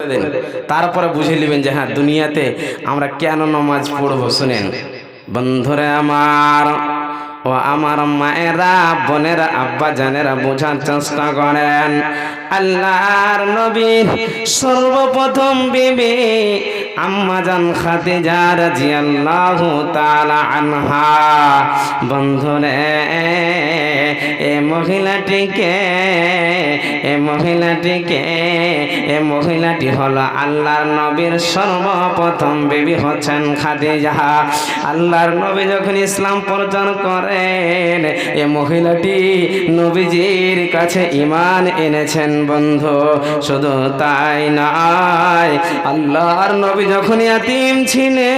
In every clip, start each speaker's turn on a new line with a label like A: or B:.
A: দেন, তারপরে বুঝে নেবেন যে হ্যাঁ দুনিয়াতে আমরা কেন নামাজ পড়বো। শুনেন বন্ধুরে আমার, ও আমার মায়েরা, বোনেরা, আব্বা জানেরা, বোঝার চেষ্টা করেন। আল্লাহর নবীর সর্বপ্রথম বিবি আম্মা জান খাদিজা রাদিয়াল্লাহু তাআলা আনহা। বন্ধুরে এ মহিলাটি হলো আল্লাহর নবীর সর্বপ্রথম বিবি হচ্ছেন খাদিজা। আল্লাহর নবী যখন ইসলাম প্রচার করেন, এ মহিলাটি নবীজির কাছে ঈমান এনেছেন। বন্ধু শুধু তাই নয়, আল্লাহর নবী যখন ইয়াতীম ছিলেন,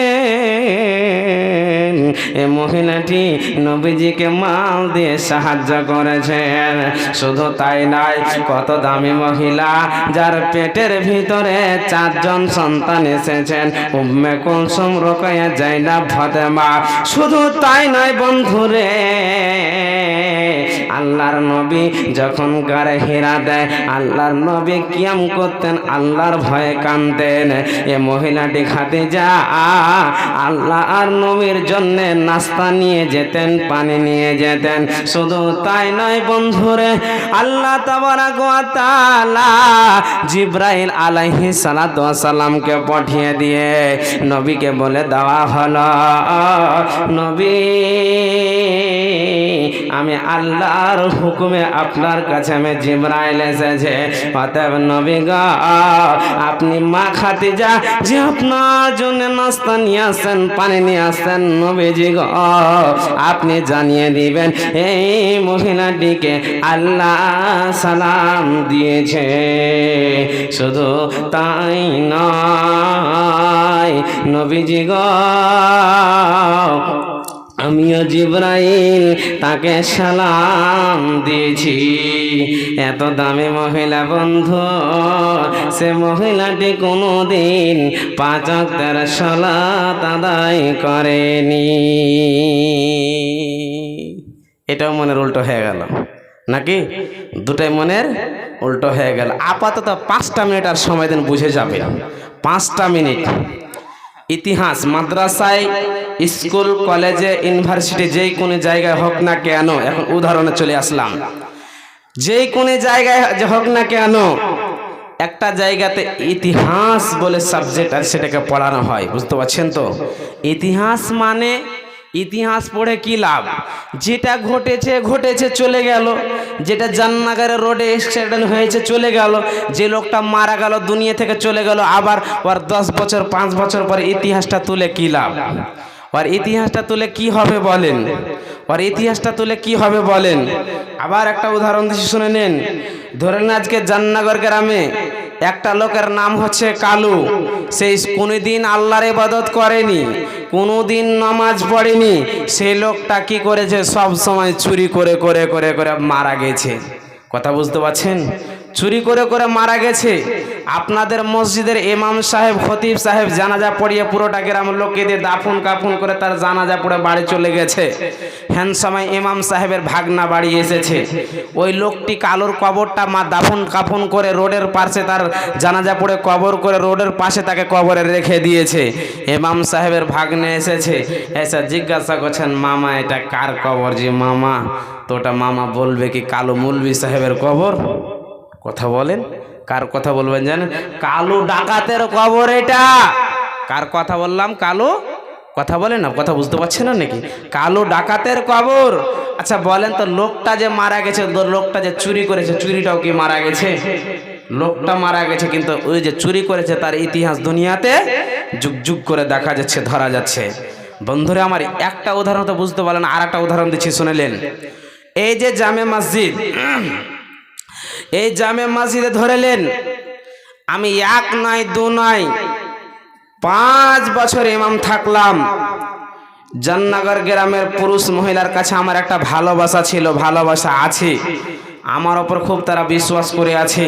A: এ মহিলাটি নবীজিকে মাল দিয়ে সাহায্য করেছেন। শুধু তাই নয়, কত দামি মহিলা যার পেটের ভিতরে 4 জন সন্তান এসেছেন, উম্মে কুলসুম, রুকাইয়া, জাইনাব, ফাতেমা। শুধু তাই নয় বন্ধুরে, আল্লাহর নবী যখন গারে হীরা দেয়, আল্লাহর নবী কিয়াম করতেন, আল্লাহর ভয়ে কাঁদতেন। এ মহিলাটি খাদিজা আল্লাহর নবীর জন্য নাস্তা নিয়ে যেতেন, পানি নিয়ে যেতেন। শুধু তাই নয় বন্ধুরে, আল্লাহ তাবারক ওয়া তাআলা জিবরাইল আলাইহিস সালাতু ওয়াস সালামকে পাঠিয়ে দিয়ে নবীকে বলে দেওয়া হলো, নবী আমি আল্লাহর হুকুমে আপনার কাছে আমি জিবরাইল এসেছে। অতএব নবী গো, আপনি মা খাদিজা যে আপনার জন্য নাস্তা নিয়ে আসেন, পানি নিয়ে আসেন, নবীজি গো আপনি জানিয়ে দিবেন এই মহিলাটিকে আল্লাহ সালাম দিয়েছে। শুধু তাই নয় নবীজি গো, আমিও জিবরাইল তাকে সালাম দিয়েছি। এত দামি মহিলা বন্ধু, সে মহিলাটি কোনোদিন 5 ওয়াক্তের সালাত আদায় করেনি। এটাও মনের উল্টো হয়ে গেল নাকি? দুটাই মনের উল্টো হয়ে গেল। আপাতত 5টা মিনিট আর সময় দেন, বুঝে যাবে। 5টা মিনিট ইতিহাস মাদ্রাসায়, স্কুল, কলেজে, ইউনিভার্সিটি, যেই কোনো জায়গায় হোক না কেন, এখন উদাহরণে চলে আসলাম, যেই কোনো জায়গায় হোক না কেন, একটা জায়গাতে ইতিহাস বলে সাবজেক্ট আর সেটাকে পড়ানো হয়। বুঝতে পারছেন তো? ইতিহাস মানে ইতিহাস পড়ে কি লাভ? যেটা ঘটেছে ঘটেছে, চলে গেল। যেটা জান্নাগারে রোডে অ্যাক্সিডেন্ট হয়েছে, চলে গেল। যে লোকটা মারা গেল, দুনিয়া থেকে চলে গেল, আবার ওর 10 বছর 5 বছর পরে ইতিহাসটা তুলে কি লাভ? ওর ইতিহাসটা তুলে কি হবে বলেন? ওর ইতিহাসটা তুলে কি হবে বলেন? আবার একটা উদাহরণ দিচ্ছি, শুনে নেন। ধরেন আজকে জান্নাগর গ্রামে একটা লোকের নাম হচ্ছে কালু। সেই কোনোদিন আল্লাহর ইবাদত করেনি, কোনোদিন নামাজ পড়েনি। সেই লোকটা কি করেছে? সব সময় চুরি করে করে করে করে মারা গেছে। কথা বুঝতে পারছেন? চুরি করে করে মারা গেছে। আপনাদের মসজিদের ইমাম সাহেব, খতিব সাহেব জানাজা পড়িয়ে পুরোটা গ্রামের লোককে দিয়ে দাফন কাফন করে তার জানাজা পড়ে বাড়ি চলে গেছে। হ্যান সময় ইমাম সাহেবের ভাগনা বাড়ি এসেছে। ওই লোকটি কালোর কবরটা দাফন কাফন করে রোডের পাশে তার জানাজা পড়ে কবর করে রোডের পাশে তাকে কবরে রেখে দিয়েছে। ইমাম সাহেবের ভাগ্নে এসেছে, এসে জিজ্ঞাসা করছেন, মামা এটা কার কবর? যে মামা তো ওটা মামা বলবে কি কালো মৌলভী সাহেবের কবর? কথা বলেন, কার কথা বলবেন জানেন? কালো ডাকাতের কবর এটা। কার কথা বললাম? কালো, কথা বলেন না, কথা বুঝতে পারছেন না নাকি? কালো ডাকাতের কবর। আচ্ছা বলেন তো, লোকটা যে মারা গেছে, লোকটা যে চুরি করেছে, চুরিটাও কি মারা গেছে? লোকটা মারা গেছে, কিন্তু ওই যে চুরি করেছে তার ইতিহাস দুনিয়াতে যুগ যুগ করে দেখা যাচ্ছে, ধরা যাচ্ছে। বন্ধুরা আমার, একটা উদাহরণ তো বুঝতে পারলেন, আর একটা উদাহরণ দিচ্ছি, শুনেলেন। এই যে জামে মসজিদ, এই জামে মসজিদে ধরেলেন আমি 1 নয় 2 নয় 5 বছর ইমাম থাকলাম। জান্নাগর গ্রামের পুরুষ মহিলার কাছে আমার একটা ভালোবাসা ছিল, ভালোবাসা আছে। আমার ওপর খুব তারা বিশ্বাস করে আছে।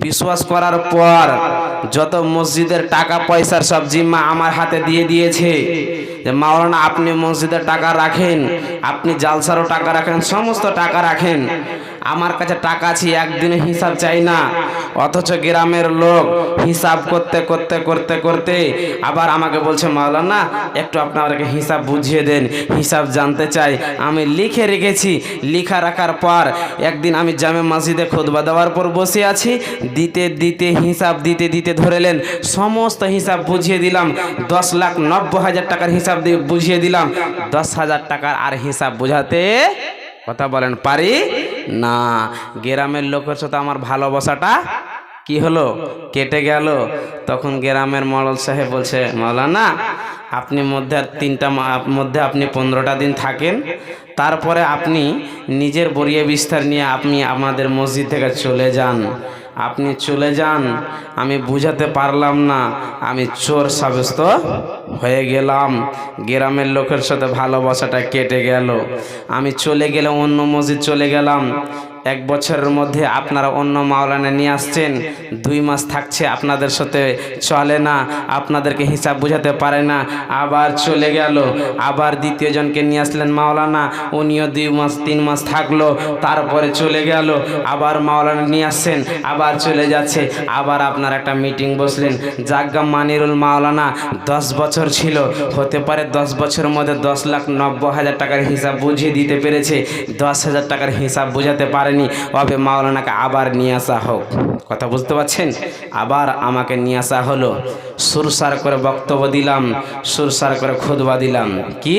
A: বিশ্বাস করার পর যত মসজিদের টাকা পয়সার সব জিম্মা আমার হাতে দিয়ে দিয়েছে। যে মাওলানা আপনি মসজিদের টাকা রাখেন, আপনি জালসারও টাকা রাখেন, সমস্ত টাকা রাখেন। আমার কাছে টাকা আছে, একদিনে হিসাব চাই না। অথচ গ্রামের লোক হিসাব করতে করতে করতে করতে আবার আমাকে বলছে, মাওলানা একটু আপনাদেরকে হিসাব বুঝিয়ে দেন, হিসাব জানতে চাই। আমি লিখে রেখেছি। লিখা রাখার পর একদিন আমি জামে মসজিদে খুতবা দেওয়ার পর বসে আছি, দিতে দিতে হিসাব দিতে দিতে ধরেলেন সমস্ত হিসাব বুঝিয়ে দিলাম। 10,90,000 টাকার হিসাব দিয়ে বুঝিয়ে দিলাম। 10,000 টাকার আর হিসাব বুঝাতে কথা বলেন পারি না। গ্রামের লোকের সাথে আমার ভালোবাসাটা কি হলো, কেটে গেল। তখন গ্রামের মডল সাহেব বলছে, মাওলানা আপনি মধ্যে আর মধ্যে আপনি 15টা দিন থাকেন, তারপরে আপনি নিজের বরিয়ে বিস্তার নিয়ে আপনি আমাদের মসজিদ থেকে চলে যান। আপনি চলে যান, আমি বুঝাতে পারলাম না, আমি চোর সাব্যস্ত হয়ে গেলাম। গ্রামের লোকের সাথে ভালোবাসাটা কেটে গেল। আমি চলে গেলে অন্য মসজিদ চলে গেলাম। 1 বছরের মধ্যে আপনারা অন্য মাওলানা নিয়ে আসছেন, 2 মাস থাকছে, আপনাদের সাথে চলে না, আপনাদেরকে হিসাব বুঝাতে পারে না। আবার চলে গেল, আবার দ্বিতীয় জনকে নিয়ে আসলেন মাওলানা, উনিও 2 মাস 3 মাস থাকলো, তারপরে চলে গেল। আবার মাওলানা নিয়ে আসছেন, আবার চলে যাচ্ছে। আবার আপনার একটা মিটিং বসলেন, জাগ্গা মানিরুল মাওলানা 10 বছর ছিল, হতে পারে 10 বছরের মধ্যে 10,90,000 টাকার হিসাব বুঝিয়ে দিতে পেরেছে, 10,000 টাকার হিসাব বুঝাতে পারেনি। তবে মাওলানাকে আবার নিয়ে আসা হোক। কথা বুঝতে পারছেন? আবার আমাকে নিয়ে আসা হলো, সুরসার করে বক্তব্য দিলাম, সুরসার করে খুতবা দিলাম। কি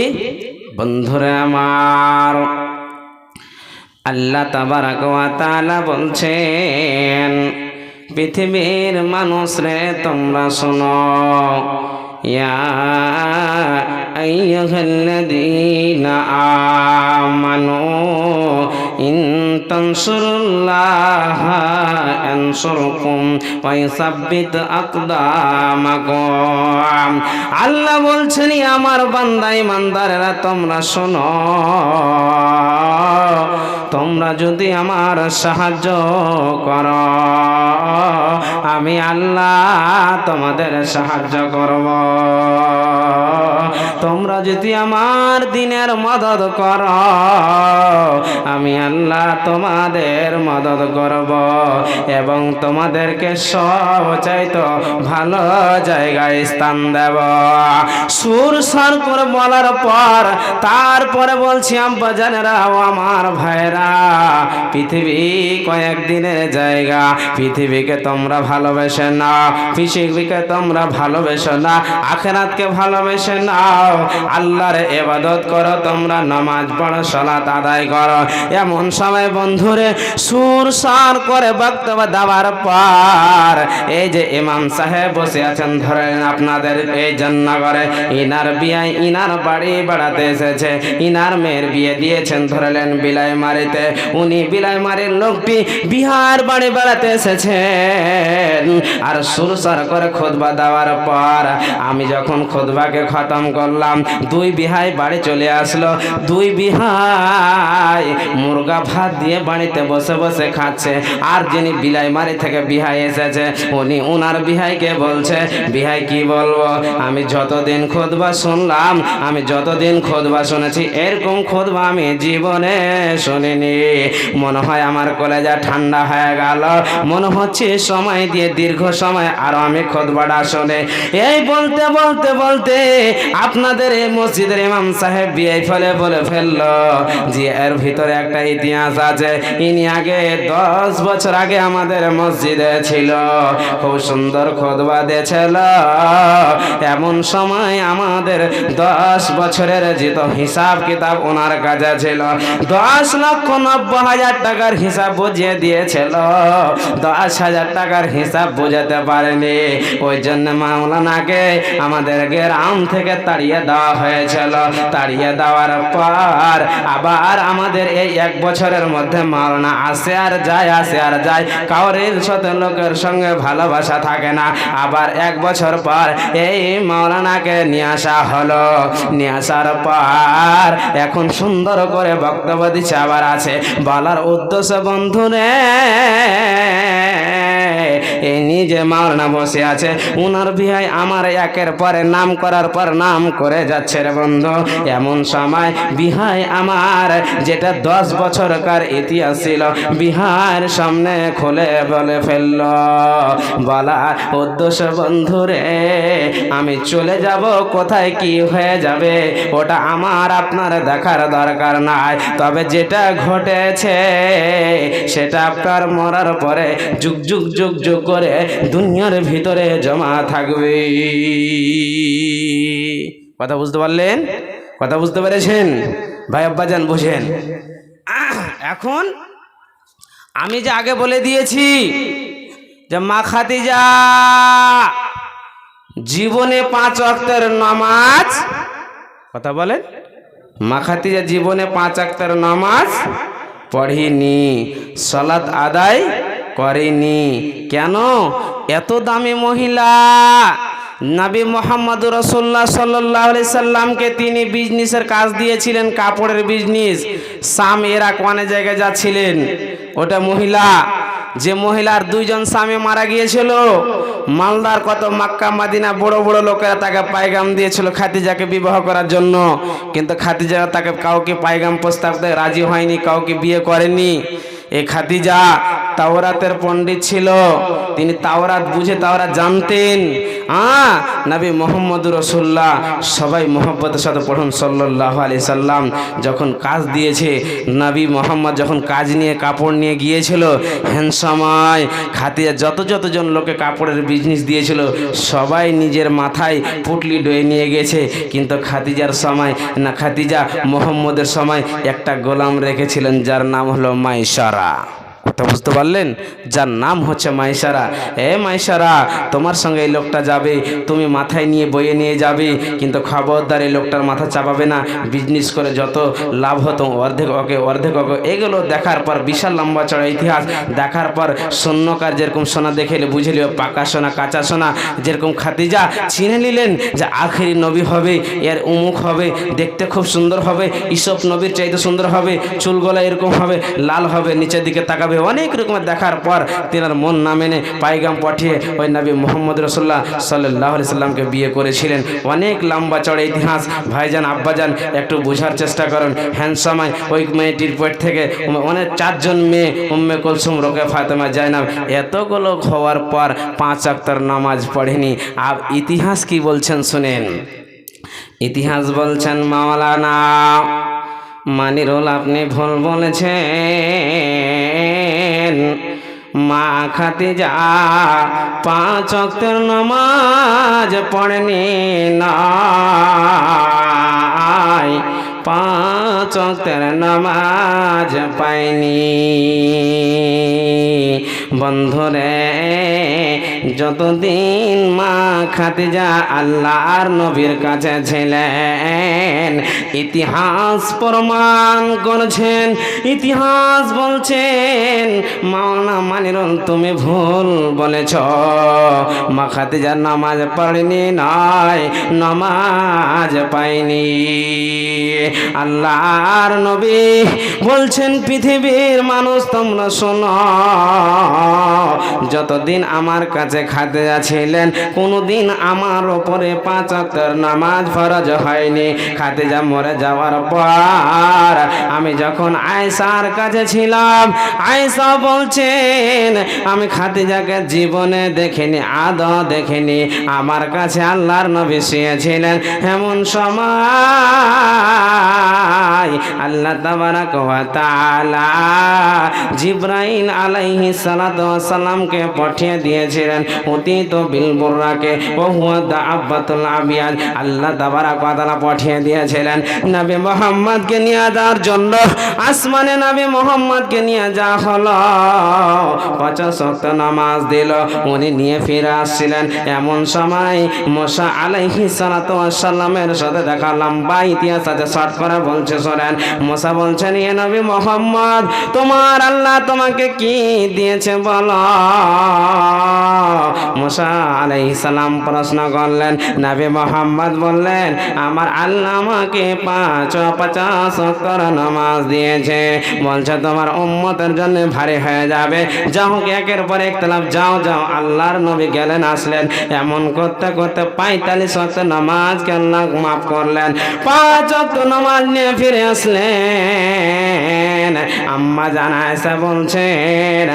A: বন্ধুরা আমার, আল্লাহ তাবারাক ওয়া তাআলা বলছেন, পৃথিবীর মানুষ রে তোমরা শোনো, ইয়া আইয়ুহাল্লাযীনা আমানু ইন তানসুরুল্লাহা ইয়ানসুরকুম ওয়া ইউসাব্বিত আকদামাকুম। আল্লাহ বলছেন, আমার বান্দা ইমানদারেরা তোমরা শোনো, তোমরা যদি আমার সাহায্য করো, আমি আল্লাহ তোমাদের সাহায্য করব। তোমরা যদি আমার দ্বীনের মদদ করো, আমি আল্লাহ তোমাদের মদদ করব এবং তোমাদেরকে সবচাইতে ভালো জায়গায় স্থান দেব। সুর সার করে বলার পর তারপরে বলছি, আব্বা জানেরা, আমার ভাইরা, পৃথিবী কয়েকদিনের জায়গা। পৃথিবীকে তোমরা ভালোবেসে নাও, পৃথিবীকে তোমরা ভালোবেসে না, আখিরাতকে ভালোবেসে নাও। আল্লাহর ইবাদত করো, তোমরা নামাজ পড়ো, সালাত আদায় করো। এমন সময় বন্ধুরে সুর সার করে বক্তব্য দেওয়ার পর এই যে ইমাম সাহেব বসে আছেন, ধরেন আপনাদের এই জান্নাগরে ইনার বিয়ে, ইনার বাড়ি বেড়াতে এসেছে, ইনার মেয়ের বিয়ে দিয়েছেন, ধরলেন বিলাইমারিতে। উনি বিলাইমারির লোকটি বিহার বাড়ি বেড়াতে এসেছেন। আর সুরসার করে খুতবা দেওয়ার পর আমি যখন খুতবাকে খতম করলাম, 2 বিহাই বাড়ি চলে আসলো। 2 বিহাই মুরগা ভাত দিয়ে বাড়িতে বসে বসে খাচ্ছে। আর যিনি বিলাইমারি থেকে বিহাই এসেছে, উনি উনার বিহাইকে বলছে, বিহাই কি বলবো, আমি যতদিন খুতবা শুনলাম, আমি যতদিন খুতবা শুনেছি, এরকম খুতবা আমি জীবনে শুনিনি। মনে হয় আমার কলেজা ঠান্ডা হয়ে গেল, মনে হচ্ছে সময় দিয়ে দীর্ঘ সময় আরো আমি খুতবাটা শুনে। এই বলতে বলতে বলতে আপনাদের এই মসজিদের ইমাম সাহেব বিয়ে ফলে বলে ফেললো যে এর ভিতরে একটা ইতিহাস আছে। ইনি আগে 10 বছর আগে আমাদের মসজিদে ছিল, খুব সুন্দর খুতবা দিয়েছিল। এমন সময় আমাদের 10 বছরের যেত হিসাব কিতাব ওনার কাছে ছিল, 10,90,000 টাকার হিসাব বুঝিয়ে দিয়েছিল, 10,000 টাকার হিসাব বুঝাতে পারেনি। ওই জন্য মাওলানাকে আমাদের গ্রাম থেকে তাড়িয়ে দেওয়া হয়েছিল। তাড়িয়ে দেওয়ার পর আবার আমাদের এই 1 বছরের মধ্যে মাওলানা আসে আর যায়, আসে আর যায়, কাউরের সাথে লোকের সঙ্গে ভালোবাসা থাকে না। আবার 1 বছর পর এই মাওলানাকে নিয়ে আসা হলো। নিয়ে আসার পর এখন সুন্দর করে বক্তব্য দিচ্ছে। আবার আছে বলার উদ্দেশ্য বন্ধুরে, এই নিজে মাওলানা বসে আছে, উনার বিহাই আমার একের পরে নাম করার পর নাম করে যাচ্ছে রে বন্ধু। এমন সময় বিহাই আমার যেটা 10 বছরকার ইতিহাস ছিল বিহার সামনে খুলে বলে ফেলল, বলার উদ্দেশ্য বন্ধুরে আমি চলে যাব, কোথায় কি হয়ে যাবে ওটা আমার আপনার দেখার দরকার নাই, তবে যেটা ঘটেছে সেটা আপনার মরার পরে যুগ যুগ যুগ যুগ করে দুনিয়ার ভিতরে জমা থাকবে। কথা বুঝতে পারলেন? কথা বুঝতে পেরেছেন ভাই আব্বাজান? বুঝেন। এখন আমি যে আগে বলে দিয়েছি যে মা খাদিজা জীবনে 5 ওয়াক্তের নামাজ, কথা বলেন, মা খাদিজা জীবনে 5 ওয়াক্তের নামাজ পড়েনি, সালাত আদায় করেনি। কেন? এত দামি মহিলা নবী মোহাম্মদ রাসূলুল্লাহ সাল্লাল্লাহু আলাইহি সাল্লামকে তিনি বিজনেসের কাজ দিয়েছিলেন, কাপড়ের বিজনেস। শাম ইরাক অনেক জায়গায় যাচ্ছিলেন। ওটা মহিলা, যে মহিলার 2 জন স্বামী মারা গিয়েছিল, মালদার কত মক্কা মদিনা বড় বড় লোকেরা তাকে পায়গাম দিয়েছিল খাদিজাকে বিবাহ করার জন্য, কিন্তু খাদিজা তাকে কাউকে পায়গাম প্রস্তাব দেয় রাজি হয়নি, কাউকে বিয়ে করেনি। এই খাদিজা তাওরাতের পণ্ডিত ছিল, তিনি তাওরাত বুঝে তাওরাত জানতেন। নবী মোহাম্মদ রাসূলুল্লাহ, সবাই মোহাম্মদের সাথে পড়ুন সাল্লাল্লাহু আলাইহি সাল্লাম, যখন কাজ দিয়েছে, নবী মোহাম্মদ যখন কাজ নিয়ে কাপড় নিয়ে গিয়েছিল, হ্যান সময় খাদিজা যতজন লোকে কাপড়ের বিজনেস দিয়েছিল সবাই নিজের মাথায় পুটলি ডয়ে নিয়ে গেছে, কিন্তু খাদিজার সময় না, খাদিজা মোহাম্মদের সময় একটা গোলাম রেখেছিলেন যার নাম হলো মাইসারা। কথা বুঝতে পারলেন? যার নাম হচ্ছে মাইসারা। এ মাইসারা, তোমার সঙ্গে এই লোকটা যাবে, তুমি মাথায় নিয়ে বয়ে নিয়ে যাবে, কিন্তু খবরদার এই লোকটার মাথা চাপাবে না। বিজনেস করে যত লাভ হতো অর্ধেক ওকে অর্ধেক ওকে। এগুলো দেখার পর বিশাল লম্বা চড়া ইতিহাস দেখার পর স্বর্ণকার যেরকম সোনা দেখেলে বুঝে নিল পাকা সোনা কাঁচা সোনা, যেরকম খাদিজা চিনে নিলেন যে আখেরি নবী হবে, এর উমুক হবে, দেখতে খুব সুন্দর হবে, ইসব নবীর চাইতে সুন্দর হবে, চুলগলা এরকম হবে, লাল হবে, নিচের দিকে তাকাবে, অনেক রকমের দেখার পর তিনার মন না মেনে পায়গাম পাঠিয়ে ওই নবী মোহাম্মদ রাসূলুল্লাহ সাল্লাল্লাহু আলাইহি সাল্লামকে বিয়ে করেছিলেন। অনেক লম্বা চড়া ইতিহাস ভাইজান আব্বাজান একটু বোঝার চেষ্টা করুন। হ্যান সময় ওই মেয়েটির পেট থেকে অনেক 4 জন মেয়ে, উম্মে কুলসুম, রোকেয়া, ফাতেমা, জায়নাব, এতগুলো হওয়ার পর 5 ওয়াক্তের নামাজ পড়েনি। আর ইতিহাস কি বলছেন শুনেন। ইতিহাস বলছেন মাওলানা মানিরুল আপনি ভুল বলেছেন, মা খাদিজা 5 ওয়াক্তের নামাজ পড়েনি নাই, 5 ওয়াক্তের নামাজ পায়নি। বন্ধুরে, যতদিন মা খাদিজা আল্লাহর নবীর কাছে ছিলেন, ইতিহাস প্রমাণ করছেন, ইতিহাস বলছেন মাওলানা মানিরুল তুমি ভুল বলেছ, মা খাদিজা নামাজ পড়েনি নাই, নামাজ পায়নি। আল্লাহর নবী বলছেন পৃথিবীর মানুষ তোমরা শোনো, যতদিন আমার কাছে খাদিজা ছিলেন কোনোদিন আমার ওপরে 5 ওয়াক্তের নামাজ ফরজ হয়নি। খাদিজা মরে যাওয়ার পর আমি যখন আয়েশার কাছে ছিলাম, আয়েশা বলছেন আমি খাদিজাকে জীবনে দেখিনি, আদৌ দেখিনি। আমার কাছে আল্লাহর নবী শুয়েছিলেন, এমন সময় আল্লাহ তাবারাক ওয়া তাআলা জিবরাইল আলাইহিস সালাতু ওয়াস সালামকে পাঠিয়ে দিয়েছিলেন অতীত বিল বুররাকে ওয়া হুয়া দাআবাতুল আবিয়াদ। আল্লাহ তাবারাক ওয়া তাআলা পাঠিয়ে দিয়েছিলেন নবী মুহাম্মদকে নিয়ে যাওয়ার জন্য। আসমানে নবী মুহাম্মদকে নিয়ে যাওয়া হলো, 50 ওয়াক্ত নামাজ দিল, উনি নিয়ে ফিরে আসছিলেন। এমন সময় মুসা আলাইহিস সালাতু ওয়াস সালামের সাথে দেখা, লম্বা ইতিহাস আছে, শর্ট করে বলছে শোনেন। মুসা বলছেন, ইয়ে নবী মুহাম্মদ, তোমার আল্লাহ তোমাকে কি দিয়েছে বলো। মুসা আলাইহিস সালাম প্রশ্ন করলেন, নবী মুহাম্মদ বললেন, আমার আল্লাহ আমাকে 50 ওয়াক্ত নামাজ দিয়েছে। বলছে তোমার উম্মতের জন্য ভারী হয়ে যাবে, যাও একের পর এক তলাফ, যাও যাও। আল্লাহর নবী গেলেন আসলেন, এমন করতে করতে 45 ওয়াক্ত নামাজকে আল্লাহ মাফ করলেন। 5 ওয়াক্ত নামাজ নিয়ে ফিরে আসলেন। আম্মা জানা এসে বলছেন,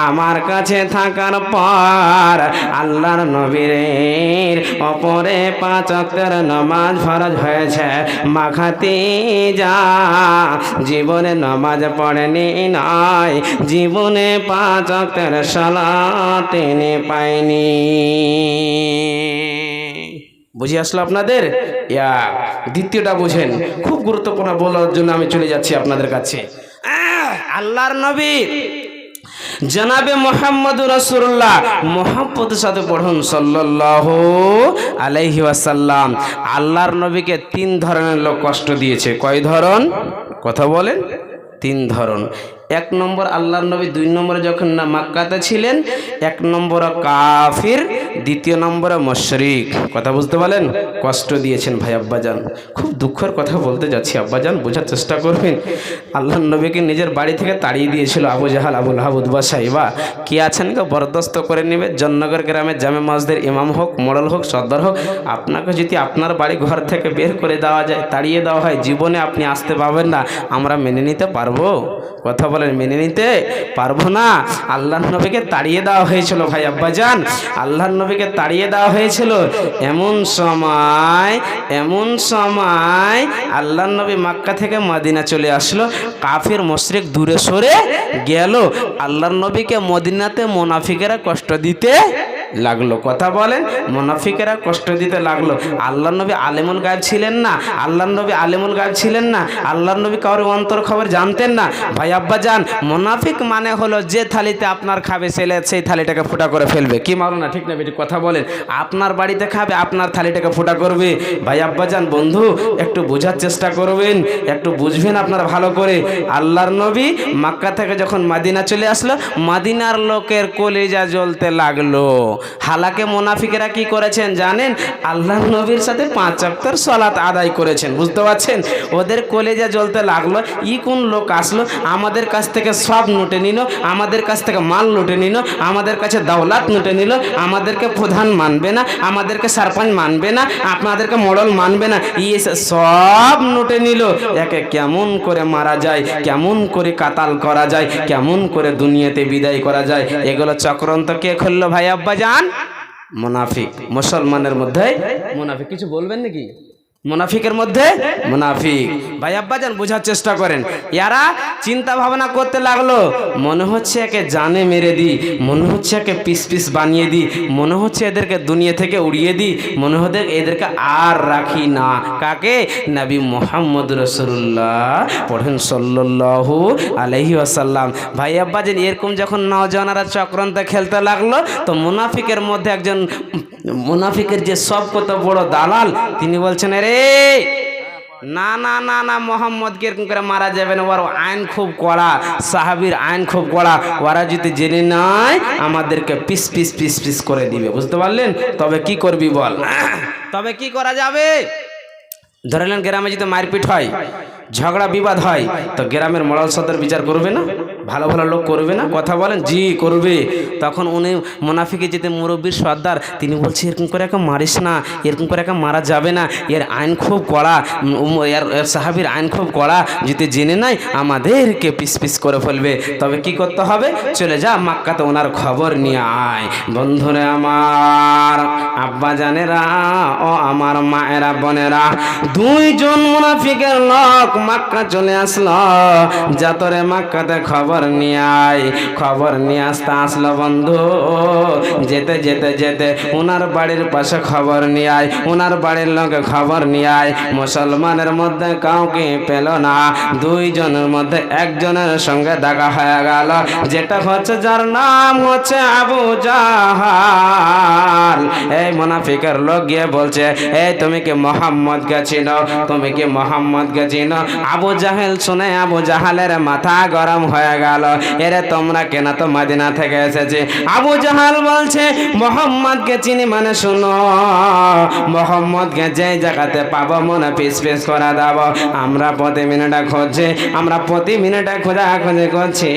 A: আমার কাছে থাকার পর আল্লাহর নবীর অপরে 5 ওয়াক্তের নামাজ ফরজ হয়েছে। মাখাতি যা জীবনে নামাজ পড়েনি নয়, জীবনে 5 ওয়াক্তের সালাত তিনি পায়নি। বুঝে আসলো আপনাদের? দ্বিতীয়টা বুঝেন, খুব গুরুত্বপূর্ণ বলার জন্য আমি চলে যাচ্ছি আপনাদের কাছে। আল্লাহর নবী জনাবে মুহাম্মদুর রাসূলুল্লাহ, মুহাম্মদের সাথে পড়ুন সাল্লাল্লাহু আলাইহি ওয়াসাল্লাম। আল্লাহর নবীকে 3 ধরনের লোক কষ্ট দিয়েছে। কয় ধরন? কথা বলেন। 3 ধরন। 1 নম্বর আল্লাহর নবী 2 নম্বরে যখন না মক্কাতে ছিলেন, 1 নম্বর কাফির, 2 নম্বরে মুশরিক। কথা বুঝতে পারলেন? কষ্ট দিয়েছেন ভাই আব্বাজান। খুব দুঃখের কথা বলতে যাচ্ছি আব্বাজান, বোঝার চেষ্টা করবেন। আল্লাহর নবীকে নিজের বাড়ি থেকে তাড়িয়ে দিয়েছিল আবু জাহাল, আবুল লাহাব, উতবা, সাইবা। কি আছেন গো, বরদাস্ত করে নেবে। জননগর গ্রামের জামে মসজিদের ইমাম হোক, মোড়ল হোক, সর্দার হোক, আপনাকে যদি আপনার বাড়ি ঘর থেকে বের করে দেওয়া যায়, তাড়িয়ে দেওয়া হয়, জীবনে আপনি আসতে পারবেন না। আমরা মেনে নিতে পারবো? কথা বলেন, মেনে নিতে পারবো না। আল্লাহর নবীকে তাড়িয়ে দেওয়া হয়েছিল ভাই আব্বাজান, আল্লাহর নবীকে তাড়িয়ে দেওয়া হয়েছিল। এমন সময় আল্লাহর নবী মক্কা থেকে মদিনা চলে আসলো। কাফির মুশরিক দূরে সরে গেল। আল্লাহর নবীকে মদিনাতে মুনাফিকেরা কষ্ট দিতে লাগলো। কথা বলেন, মুনাফিকেরা কষ্ট দিতে লাগলো। আল্লাহর নবী আলেমুল গায়ব ছিলেন না, আল্লাহর নবী আলেমুল গায়ব ছিলেন না, আল্লাহর নবী কারোর অন্তর খবর জানতেন না। ভাই আব্বাজান, মুনাফিক মানে হলো যে থালিতে আপনার খাবে ছেলে সেই থালিটাকে ফুটা করে ফেলবে। কি মারো না, ঠিক না বেটি? কথা বলেন। আপনার বাড়িতে খাবে, আপনার থালিটাকে ফুটা করবে। ভাই আব্বাজান, বন্ধু, একটু বোঝার চেষ্টা করবেন, একটু বুঝবেন আপনারা ভালো করে। আল্লাহর নবী মক্কা থেকে যখন মদিনা চলে আসলো, মদিনার লোকের কলিজা জ্বলতে লাগলো। হালাকে মুনাফিকেরা কি করেছেন জানেন? আল্লাহর নবীর সাথে 5 ওয়াক্তের সালাত আদায় করেছেন। বুঝতে পারছেন? ওদের কলিজা জ্বলতে লাগলো। কোন লোক আসলো, আমাদের কাছ থেকে সব লুটে নিল, আমাদের কাছ থেকে মাল লুটে নিল, আমাদের কাছে দৌলত লুটে নিল, আমাদেরকে প্রধান মানবে না, আমাদেরকে সরপঞ্চ মানবে না, আপনাদেরকে মোড়ল মানবে না, সব লুটে নিল। একে কেমন করে মারা যায়, কেমন করে কাতাল করা যায়, কেমন করে দুনিয়াতে বিদায় করা যায়, এগুলো চক্রান্ত কে খুললো ভাই আব্বাজান? মুনাফিক। মুসলমানের মধ্যে মুনাফিক। কিছু বলবেন নাকি? মুনাফিকের মধ্যে মুনাফিক। ভাই আব্বাজান, বোঝার চেষ্টা করেন। এরা চিন্তা ভাবনা করতে লাগলো, মনে হচ্ছে একে জানে মেরে দিই, মনে হচ্ছে একে পিস পিস বানিয়ে দিই, মনে হচ্ছে এদেরকে দুনিয়া থেকে উড়িয়ে দিই, মনে হচ্ছে এদেরকে আর রাখি না। কাকে? নবী মুহাম্মদ রাসূলুল্লাহ, পড়েন সাল্লাল্লাহু আলাইহি ওয়াসাল্লাম। ভাই আব্বাজান, এরকম যখন নওজওয়ানরা চক্রান্ত খেলতে লাগলো, তো মুনাফিকের মধ্যে একজন, মুনাফিকের যে সব কত বড় দালাল, তিনি বলছেন, রে না না না না, মোহাম্মদকে এরকম করে মারা যাবে না, ওর আইন খুব কড়া, সাহাবীর আইন খুব কড়া, ওরা যদি জেনে নাই আমাদেরকে পিস পিস পিস পিস করে দিবে। বুঝতে পারলেন? তবে কি করবি বল? তবে কি করা যাবে? ধরে নেন গ্রামে যদি মারপিট হয়, ঝগড়া বিবাদ হয়, তো গ্রামের মোড়ল সদর বিচার করবে না? ভালো ভালো লোক করবে না? কথা বলেন, জি করবে। তখন উনি মুনাফিকে যেতে মুরব্বীর সর্দার, তিনি বলছে, এরকম করে একে মারিস না, এরকম করে একে মারা যাবে না, এর আইন খুব কড়া, এর সাহাবীর আইন খুব কড়া, যদি জেনে নাই আমাদেরকে পিস পিস করে ফেলবে। তবে কি করতে হবে? চলে যা মক্কাতে ওনার খবর নিয়ে আয়। বন্ধুরে আমার, আব্বা জানেরা ও আমার মায়েরা বোনেরা, দুইজন মুনাফিকের লোক মক্কা চলে আসলো। যাতরে মক্কাতে খবর নিয়ে আয়, খবর নিয়ে আসলো বন্ধু। যেতে যেতে যেতে ওনার বাড়ির পাশে খবর নিয়ে আয়, ওনার বাড়ির লোকে খবর নিয়ে আয়। মুসলমানের মধ্যে কাউকে পেল না। দুইজনের মধ্যে একজনের সঙ্গে দেখা হয়ে গেল, যেটা হচ্ছে যার নাম হচ্ছে আবু জাহাল। এই মুনাফিকের লোক গিয়ে বলছে, এই তুমি কি মোহাম্মদকে চিনো? তুমি কি মোহাম্মদকে চিনো? আবু জাহেল শুনে আবু জাহালের মাথা গরম হয়ে গেল। এরে তোমরা কেন তো মদিনা থেকে এসেছে? আবু জাহাল বলছে, মোহাম্মদকে চিনি মানে শুনো, মোহাম্মদকে যে জায়গাতে পাবো মনে পিস পিস করে দেব। আমরা প্রতি মিনিটে খুঁজছি, আমরা প্রতি মিনিটে খোঁজাখুঁজি করছি।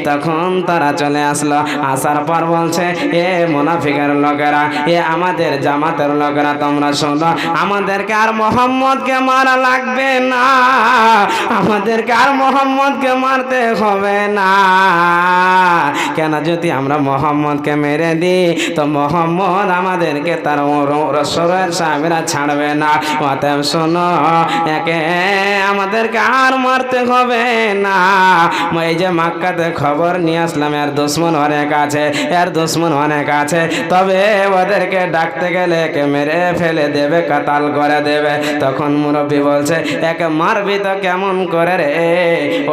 A: তখন তারা চলে আসলো। আসার পর বলছে, এ মুনাফিকের লোকেরা, এ আমাদের জামাতের লোকেরা, তোমরা শোনো, আমাদেরকে আর মোহাম্মদকে মারা লাগবে না, আমাদেরকে আর মোহাম্মদকে মারতে হবে না। কেন? যদি আমরা মোহাম্মদকে মেরে দিই তো মোহাম্মদ আমাদেরকে তার রসুলের সাহাবীরা ছাড়বে না। অতএব শোনো, একে আমাদেরকে আর মারতে হবে না। এই যে মক্কাতে খবর নিয়ে আসলাম, এর দুশ্মন অনেক আছে, এর দুশ্মন অনেক আছে, তবে ওদেরকে ডাকতে গেলে একে মেরে ফেলে দেবে, কাতাল করে দেবে। তখন মুরব্বী বলছে, একে মারবি তো কেমন করে রে?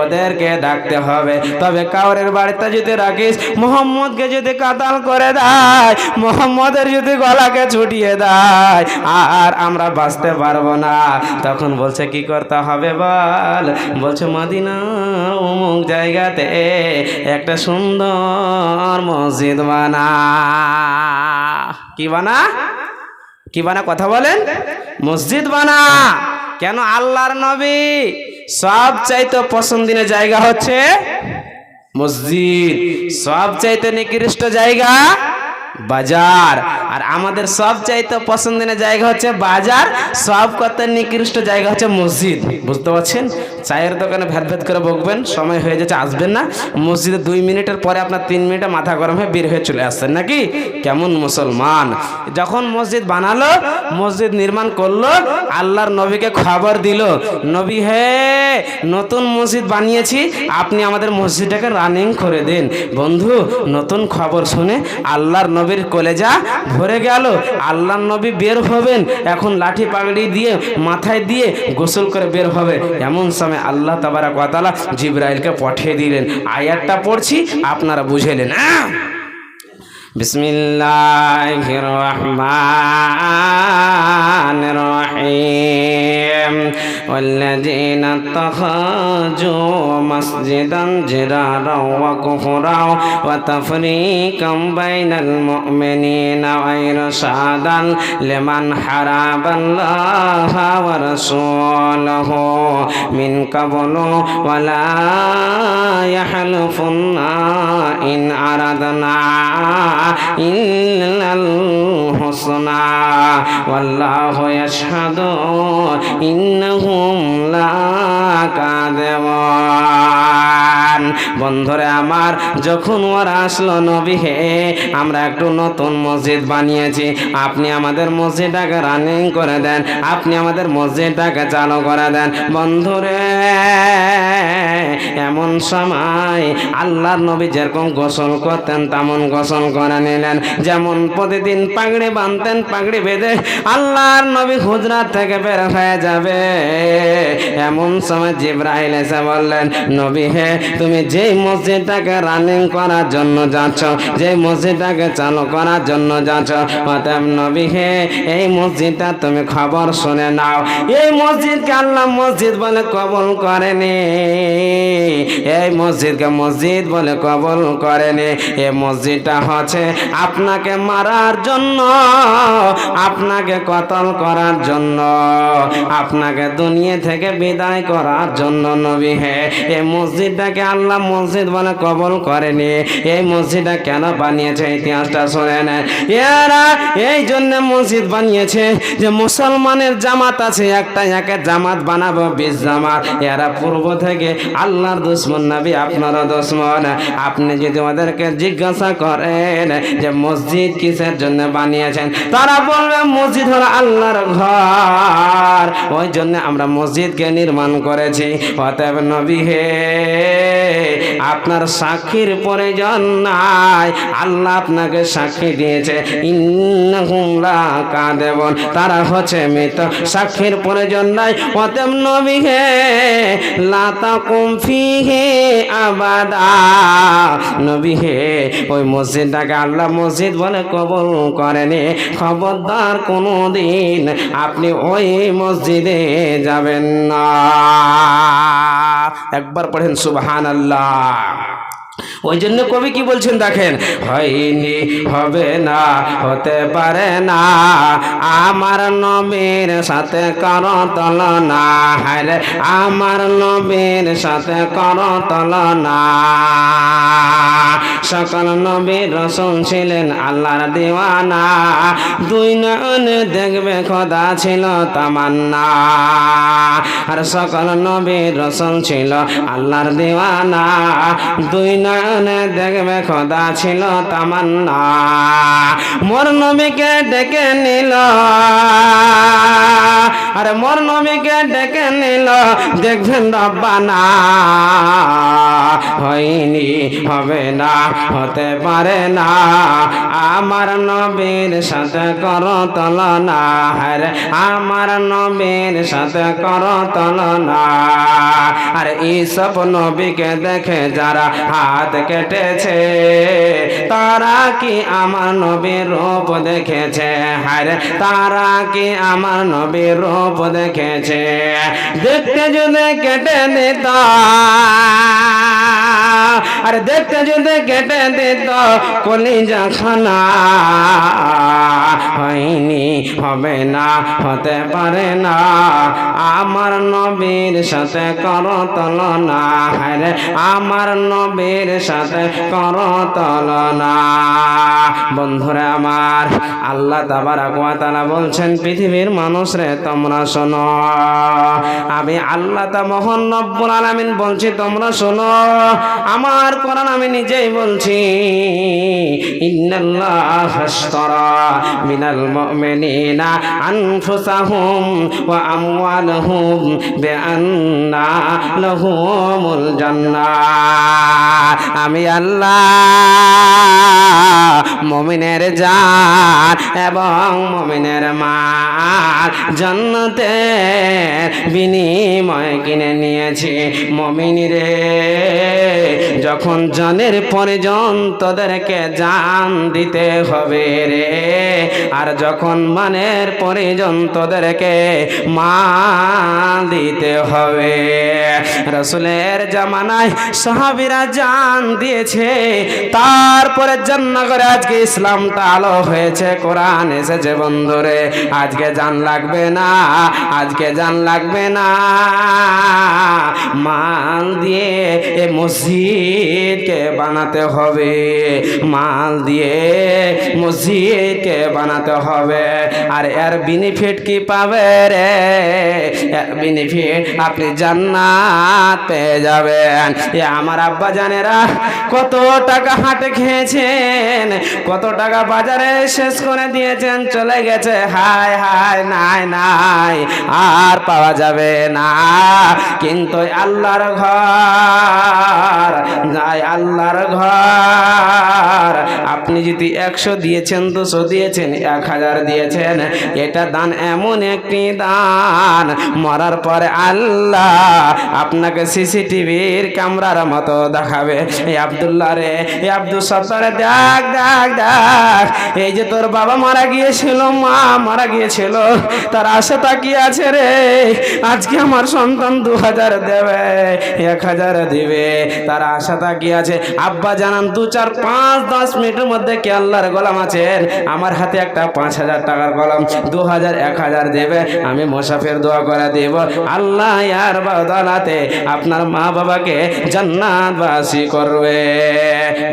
A: ওদেরকে ডাকতে হবে, তবে কাউরের বাড়িতে যদি রাখিস, মোহাম্মদকে যদি কাতাল করে দেয়, মোহাম্মদের যদি গলাকে ছুটিয়ে দেয়, আর আমরা বাঁচতে পারবো না। তখন বলছে, কি করতে হবে বল? বলছে, মদিনার অমুক জায়গাতে একটা সুন্দর মসজিদ বানা। কি বানা? কি বানা? কথা বলেন। মসজিদ বানা। কেন? আল্লাহর নবী সবচাইতে পছন্দের জায়গা হচ্ছে মসজিদ, সবচাইতে নিকৃষ্ট জায়গা বাজার। আর আমাদের সবচাইতে পছন্দের জায়গা হচ্ছে বাজার, সব কত নিকৃষ্ট জায়গা হচ্ছে মসজিদ। বুঝতে পারছেন? চায়ের দোকানে ভেদ ভেদ করে বকবেন, সময় হয়ে যাচ্ছে, আসবেন না। মসজিদে 2 মিনিটের পরে আপনার 3 মিনিটে মাথা গরম হয়ে বের হয়ে চলে আসছেন নাকি? কেমন মুসলমান! যখন মসজিদ বানালো, মসজিদ নির্মাণ করলো, আল্লাহর নবীকে খবর দিল, নবী হে, নতুন মসজিদ বানিয়েছি, আপনি আমাদের মসজিদটাকে রানিং করে দিন। বন্ধু, নতুন খবর শুনে আল্লাহর নবীর কলেজা ভরে গেল। আল্লাহর নবী বের হবেন, এখন লাঠি পাগড়ি দিয়ে মাথায় দিয়ে গোসল করে বের হবে। এমন সময় আল্লাহ তাবারক ওয়া তাআলা জিবরাইলকে পাঠিয়ে দিলেন। আয়াতটা পড়ছি, আপনারা বুঝলেন। বিসমিল্লাহির রহমানির রহিম। والذين اتخذوا مسجدا جرارا وكفرا وتفريقا بين المؤمنين وإرشادا لمن حارب الله ورسوله من قبل ولا يحلفن إن أردنا إلا الحسنى والله يشهد إنهم লাকাযিবুন। বন্ধুরে আমার, যখন ওরা আসলো, নবী হে, আমরা একটু নতুন মসজিদ বানিয়েছি, আপনি আমাদের মসজিদটাকে রানিং করে দেন, আপনি আমাদের মসজিদটাকে চালু করে দেন। বন্ধুরে, এমন সময় আল্লাহর নবী যেরকম গোসল করতেন তেমন গোসল করে নিলেন। যেমন প্রতিদিন পাগড়ি বাঁধতেন, পাগড়ি বেঁধে আল্লাহর নবী হুজরাত থেকে বের হয়ে যাবে। এমন সময় জিবরাইল এসে বললেন, নবী হে, তুমি যেই মসজিদটাকে রানিং করার জন্য যাচ্ছ, যেই মসজিদটাকে চালু করার জন্য যাচ্ছ, অতএব নবী হে, এই মসজিদটা তুমি খবর শুনে নাও। এই মসজিদকে আল্লাহ মসজিদ বলে কবুল করেনি, এই মসজিদকে মসজিদ বলে কবুল করেনি। এই মসজিদটা হচ্ছে আপনাকে মারার জন্য, আপনাকে কতল করার জন্য, আপনাকে দুনিয়া থেকে বিদায় করার জন্য। নবী হে, এই মসজিদটাকে আল্লাহ মসজিদ বলে কবুল করেনি। এই মসজিদটা কেন বানিয়েছে ইতিহাসটা শুনে নেন। এরা এই জন্য মসজিদ বানিয়েছে যে মুসলমানের জামাত আছে একটা, একে জামাত বানাবো 20 জামাত। এরা পূর্ব থেকে আল্লাহর দুশ্মন, নবী আপনারও দুশ্মন। আপনি যদি ওদেরকে জিজ্ঞাসা করেন যে মসজিদ কিসের জন্য বানিয়েছে, করেছেন। তারা বলবে মসজিদ হলো আল্লাহর ঘর, ওই জন্য আমরা মসজিদকে নির্মাণ করেছি। অতএব নবী হে, আপনার সাক্ষীর প্রয়োজন নাই, আল্লাহ আপনাকে সাক্ষী দিয়েছে। ইন্নাহুম লাকাযিবুন, তারা হচ্ছে মৃত, সাক্ষীর প্রয়োজন নাই। অতএব নবী হে, লা তাকুম ফিহি আবাদা, নবী হে, ওই মসজিদটাকে আল্লাহ মসজিদ বলে কবুল করেনি, খবরদার কোনোদিন আপনি ওই মসজিদে যাবেন না। একবার পড়েন সুবহানাল্লাহ। ওই জন্য কবি কি বলছেন দেখেন, হয়নি, হবে না, হতে পারে না আমার নবীর সাথে করো তুলনা, হায়রে আমার নবীর সাথে করো তুলনা। সকল নবীর রাসূল ছিলেন আল্লাহর দিওয়ানা, দুই নয়নে দেখবে খোদা ছিল তামান্না। আর সকল নবীর রাসূল ছিল আল্লাহর দিওয়ানা, দুই নয়নে দেখবে খোদা ছিল তামান্না। মোর নবীকে ডেকে নিল, আরে মোর নবীকে ডেকে নিল, দেখবেন রব্বানা। হয়নি, হবে না, হতে পারে না আমার নবীর সাথে করো তুলনা, আরে আমার নবীর সাথে করো তুলনা। আর এইসব নবীকে দেখে যারা হাত কেটেছে, তারা কি আমার নবীর রূপ দেখেছে? আরে তারা কি আমার নবীর রূপ দেখেছে? দেখতে যদি কেটে দিত, আরে দেখতে যদি কেটে দিত কলিজা খানা। হয়নি, হবে না, হতে পারে না আমার নবীর সাথে করো তুলনা, আরে আমার নবীর সাথে করো তুলনা। বন্ধুরা আমার, আল্লাহ তাবারক ওয়া তাআলা বলছেন, পৃথিবীর মানুষ রে তোমরা শোনো, আমি আল্লাহ তা মহান রব্বুল আলামিন বলছি তোমরা শোনো। আমার কোরআন আমি নিজেই বলছি, ইন্নাল্লাহা আশতারা মিনাল মুমিনিনা আনফুসাহুম ওয়া আমওয়ালাহুম বিআন্না লাহুমুল জান্নাহ। আমি আল্লাহ মুমিনের জান এবং মুমিনের মাল জান্নাতের বিনিময়ে কিনে নিয়েছি। মুমিন রে, যখন জানের প্রয়োজন তোদেরকে জান দিতে হবে রে, আর যখন মানের প্রয়োজন তোদেরকে মাল দিতে হবে। রাসূলের জামানায় সাহাবীরা জান দিয়েছে, তারপরে জান্নাগরে আজকে ইসলামটা আলো হয়েছে, কোরআন এসেছে। বন্ধুরে, আজকে জান লাগবে না, আজকে জান লাগবে না, মাল দিয়ে এ মসজিদকে বানাতে হবে, মাল দিয়ে মসজিদকে বানাতে হবে। আর এর বেনিফিট কি পাবে রে? এর বেনিফিট আপনি জান্নাত পেয়ে যাবেন। এ আমার আব্বা জানেরা কত টাকা হাটে খেয়েছেন, কত টাকা বাজারে শেষ করে দিয়েছেন, চলে গেছে, হায় হায়, নাই নাই আর পাওয়া যাবে না। কিন্তু আল্লাহর ঘর, যাই আল্লাহর ঘর, আপনি যদি 100 দিয়েছেন, 200 দিয়েছেন, 1000 দিয়েছেন, এটা দান এমন একটি দান, মরার পরে আল্লাহ আপনাকে সিসিটিভির ক্যামেরার মতো দেখাবে। এই আব্দুল্লাহ রে, এই আব্দুল সত্তারে, দেখ দেখ দেখ, এই যে তোর বাবা মারা গিয়েছিল, মা মারা গিয়েছিল, তার আশা তাকিয়ে আছে রে, আজকে আমার সন্তান 2000 দেবে, 1000 দিবে, তার আশা তাকিয়ে আছে। আব্বা জানান 2, 4, 5, 10 মিনিটের মধ্যে কে আল্লাহর গোলাম আছেন, আমার হাতে একটা 5000 টাকার কলম, 2000, 1000 দেবে, আমি মুসাফির দোয়া করে দেব, আল্লাহ ইয়ার বদলাতে আপনার মা বাবাকে জান্নাতবাসী করবে।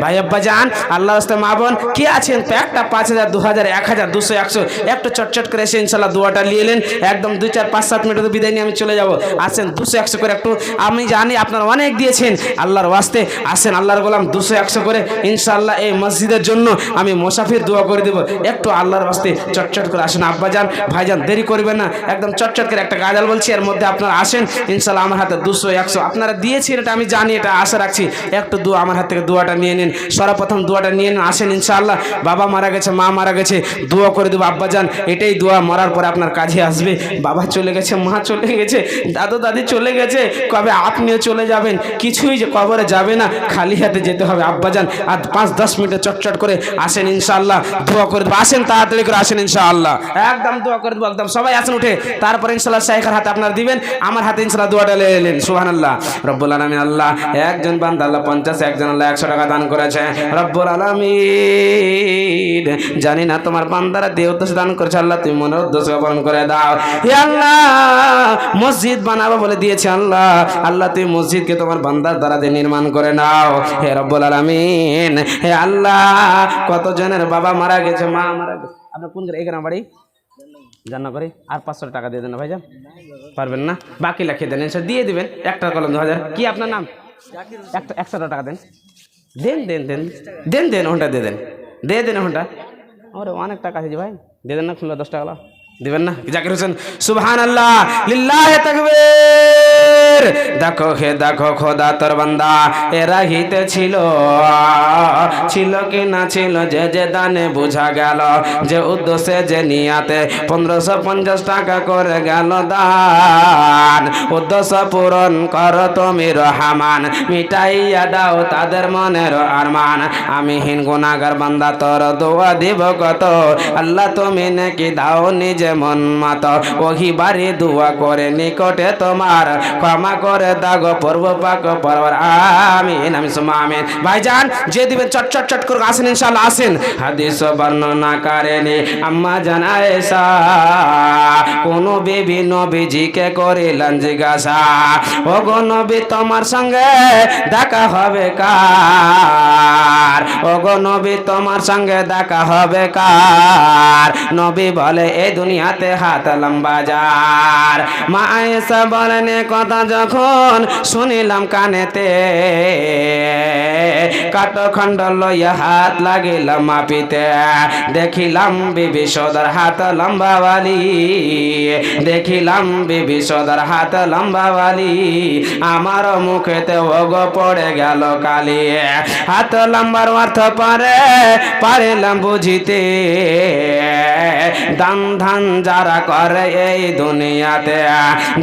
A: ভাই আব্বা জান, আল্লাহর রাস্তায় মা বোন কি আছেন, তো একটা 5000, 2000, 1000, 200, 100 একটু চটচট করে এসে ইনশাল্লাহ দোয়াটা নিয়ে এলেন, একদম 2 4 5 7 মিনিটে বিদায় নিয়ে আমি চলে যাব। আসেন 200 100 করে একটু, আমি জানি আপনারা অনেক দিয়েছেন আল্লাহর ওয়াস্তে, আসেন আল্লাহর গোলাম 200 100 করে ইনশাআল্লাহ এই মসজিদের জন্য আমি মুসাফির দোয়া করে দেব। একটু আল্লাহর ওয়াস্তে চটচট করে আসেন আব্বাজান ভাইজান, দেরি করবেন না, একদম চটচট করে একটা গাজাল বলছি এর মধ্যে আপনারা আসেন ইনশাআল্লাহ। আমার হাতে 200 100 আপনারা দিয়েছেন, এটা আমি জানি, এটা আশা রাখছি। একটু দোয়া আমার হাত থেকে দোয়াটা নিয়ে নিন, সর্বপ্রথম দোয়াটা নিয়ে নিন, আসেন ইনশাআল্লাহ। বাবা মারা গেছে, মা মারা গেছে, দোয়া করে দেবো আব্বাজান, এটাই দোয়া মরার পরে আপনার কাজে আসবে। বাবা চলে গেছে, মা চলে গেছে, দাদু দাদি চলে গেছে, কবে আপনিও চলে যাবেন, কিছুই যে কবরে যাবে না, খালি হাতে যেতে হবে আব্বাজান। আর 5-10 মিনিটে চটচট করে আসেন ইনশাআল্লাহ, দোয়া করে দেবো। আসেন তাড়াতাড়ি করে আসেন ইনশাআল্লাহ, একদম দোয়া করে দেবো, একদম সবাই আসেন উঠে। তারপরে ইনশাআল্লাহ শাইখের হাতে আপনারা দিবেন, আমার হাতে ইনশাআল্লাহ দোয়াটা নিলেন। সুবহানাল্লাহ। রব্বুল আলামিন আল্লাহ একজন বান্দা আল্লাহ 50, একজন আল্লাহ 100 টাকা দান করেছে। রব্বুল আলামিন জানি না তোমার বান্দারা দিয়ে উদ্দেশ্য দান করেছে, আল্লাহ তুমি মনের উদ্দেশ্য পালন করে দাও। হে আল্লাহ মসজিদ বানাবো বলে দিয়েছে আল্লাহ, আল্লাহ তুমি মসজিদকে তোমার বান্দার দ্বারা দিয়ে নির্মাণ করে নাও। হে রব্বুল আলামিন, হে আল্লাহ কত জনের বাবা মারা গেছে, মা মারা গেছে। আপনার কোন এখানে বাড়ি জানা করি, আর 500 টাকা দিয়ে দেন না ভাইজান, পারবেন না, বাকি লিখে দেন, দিয়ে দিবেন। একটা কলম 2000। কি আপনার নাম? একটা 100 টাকা দেন, দেন দেন দেন দেন দেন, ওটা দিয়ে দেন, দিয়ে দেন ওটা। আরে অনেক টাকা আছে ভাই, দিয়ে দেন না, খুললো 10 টাকা দিবেন না? জাকির হোসেন সুবহানাল্লাহ, লিল্লাহি তাকবীর। দেখো হে দেখো খোদা তোর বান্দা এরা হিতে ছিল, ছিল কি না ছিল, যে যে দানে বোঝা গেল, যে উদ্দেশ্যে যে নিয়াতে 1550 টাকা করে গেল দান। উদ্দেশ্য পূরণ কর তুমি রহমান, মিটাইয়া দাও তাদের মনের আরমান। আমি হীন গুনাহগার বান্দা তোর দোয়া দিব কত, আল্লাহ তুমি নাকি দাও নিজে মন মত। ওহি বাড়ি দোয়া করে নিকটে তোমার, ক্ষমা করে দাগো পর্ব পাক পরবার। আমিন আমিন সুম্মা আমিন। ভাইজান যে দিবেন চট চট চট করে আসেন ইনশাআল্লাহ, আসেন। হাদিস বর্ণনা করেনি আম্মা জান আয়েশা, কোন বিবি নবীজিকে করিলেন জিজ্ঞাসা, ওগো নবী তোমার সঙ্গে দেখা হবে কার, ওগো নবী তোমার সঙ্গে দেখা হবে কার। নবী বলে এই দুনিয়াতে হাত লম্বা যার। মা আয়েশা বলেন কথা যখন শুনিলাম কানেতে, কাঠখণ্ড লইয়া হাত লাগিলাম মাপিতে। দেখিলাম বিবি সদর হাত লম্বাওয়ালি, দেখিলাম বিবি সদর হাত লম্বাওয়ালি। আমার মুখেতে ওগো পড়ে গেল কালি, হাত লম্বার অর্থ পারিলাম বুঝিতে। দান ধান যারা করে এই দুনিয়াতে,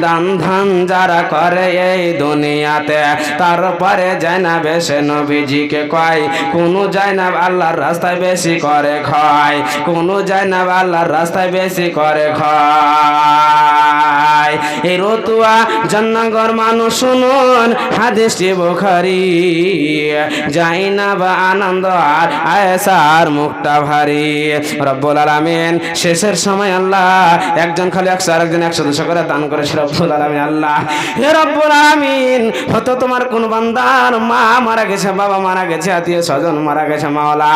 A: দান ধান যারা করে এই দুনিয়াতে, তারপরে জানাবে সে নবীজিকে কয়। কোন জানাব আল্লাহর রাস্তায় বেশি করে ক্ষয়, কোন জানাব আল্লাহর রাস্তায় বেশি করে ক্ষয়। এই রতুয়া জান্নাগর মানুষ শুনুন হাদিসটি বুখারী, জাইনাব আনন্দ আর আয়েশার মুখটা ভারী। রব্বুল আলামিন শেষের সময় আল্লাহ একজন খালি 100 আর একজন 100 করে দান করেছে। রব্বুল আলামিন আল্লাহ, হে রব্বুল আলামিন, হয়তো তোমার কোন বান্দার মা মারা গেছে, বাবা মারা গেছে, আত্মীয় স্বজন মারা গেছে, মাওলা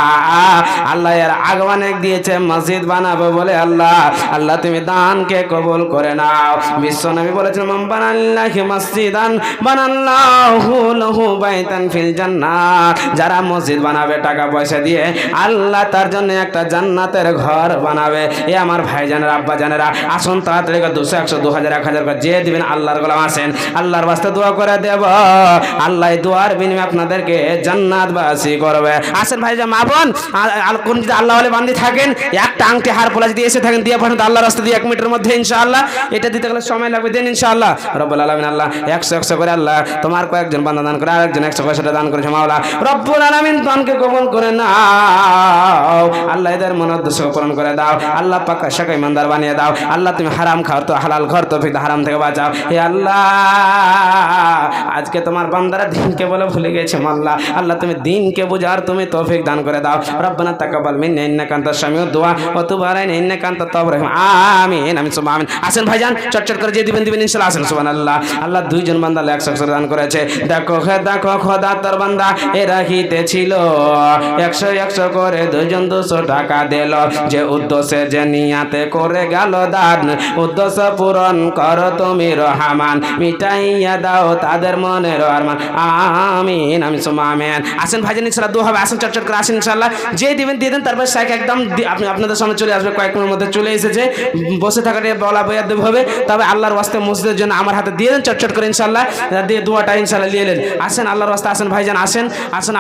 A: আল্লাহ এর আগমনে দিয়েছে মসজিদ বানাবো বলে। আল্লাহ আল্লাহ তুমি দানকে কবুল করে নাও। বিশ্বনবী বলেছেন মান বানাল্লাহি মসজিদান বানাল্লাহু লাহু বাইতান ফিল জান্নাহ, যারা মসজিদ বানাবে টাকা পয়সা দিয়ে, আল্লাহ তার জন্য একটা জান্নাতের ঘর বানাবে। এ আমার ভাইজানেরা আব্বা জানেরা, আসুন তাড়াতাড়ি 200 100 2000 1000 করে যে দিবেন আল্লাহর গোলাম আসেন, আল্লাহর বাস্তে দোয়া করে দেব। আল্লাহ দোয়ার বিনিময়ে আপনাদেরকে জান্নাতবাসী করবে। আসেন ভাইজান মা বোন, কোন যদি আল্লাহ ওয়ালি বান্দি থাকেন, একটা আংটি হার পোলা যদি এসে থাকেন দিয়ে পাঠান আল্লাহর রাস্তা দিয়ে 1 মিনিটের মধ্যে ইনশাআল্লাহ। এটা দিতে গেলে সময় লাগবে, দেন ইনশাআল্লাহ। রব্বুল আলামিন আল্লাহ 100 100 করে আল্লাহ তোমার কয়েকজন বান্দা দান করে, আরেকজন 100 পয়সাটা দান করেছে মাওলা। রব্বুল আলামিন দানকে কবুল করে নাও। আল্লাহ এদের মনোদ্দেশ্য পূরণ করে দাও। আল্লাহ পাক্কা শাকা ইমানদার বানিয়ে দাও। আল্লাহ তুমি হারাম খাও তো হালাল ঘর তৌফিক হারাম থেকে বাঁচাও। হে আল্লাহ আজকে তোমার বান্দারা দিনকে বলে ভুলে গেছে আল্লাহ, আল্লাহ তুমি দিনকে বুঝার তুমি তৌফিক দান করে দাও। রব্বানা তাকাব্বাল মিন্না ইন্নাকা আনতাস সামিউদ দুআ ওয়া তুব আলাইনা ইন্নাকা আনতাত তাওয়াবুর রহিম। আমিন আমিন সুবহান। আসেন ভাইজান চট চট চটচট করে যে দিবেন ইনশাআল্লাহ। আসেন সুবহানাল্লাহ। আল্লাহ দুইজন বান্দা 100 দান করেছে। দেখো খোদা তোর বান্দা এরা হিতে ছিল 100 করে দুইজন 200 টাকা দিল। যে উদ্দেশ্যে যে নিয়াতে করে গেল দান, উদ্দেশ্য পূরণ করো তুমি রহমান, মিটাইয়া দাও তাদের মনের আরমান। আমিন আমিন সুম্মা আমিন। আসেন ভাইজান ইনশাআল্লাহ দোয়া হবে। আসেন চটচট করে আসেন ইনশাআল্লাহ। যে দিবেন দিয়ে দেন, তারপর শাইখ একদম আপনি আপনাদের সামনে চলে আসবে। কয়েক মিনিটের মধ্যে চলে এসেছে। বসে থাকাটা বলা বইয়া দেব হবে। তবে আল্লাহর ওয়াস্তে মসজিদের জন্য আমার হাতে দিয়ে দেন চটচট করে ইনশাআল্লাহ। দিয়ে দোয়াটা ইনশাআল্লাহ নিয়ে নেন। আসেন আল্লাহর ওয়াস্তে আসেন ভাইজান, আসেন আসেন।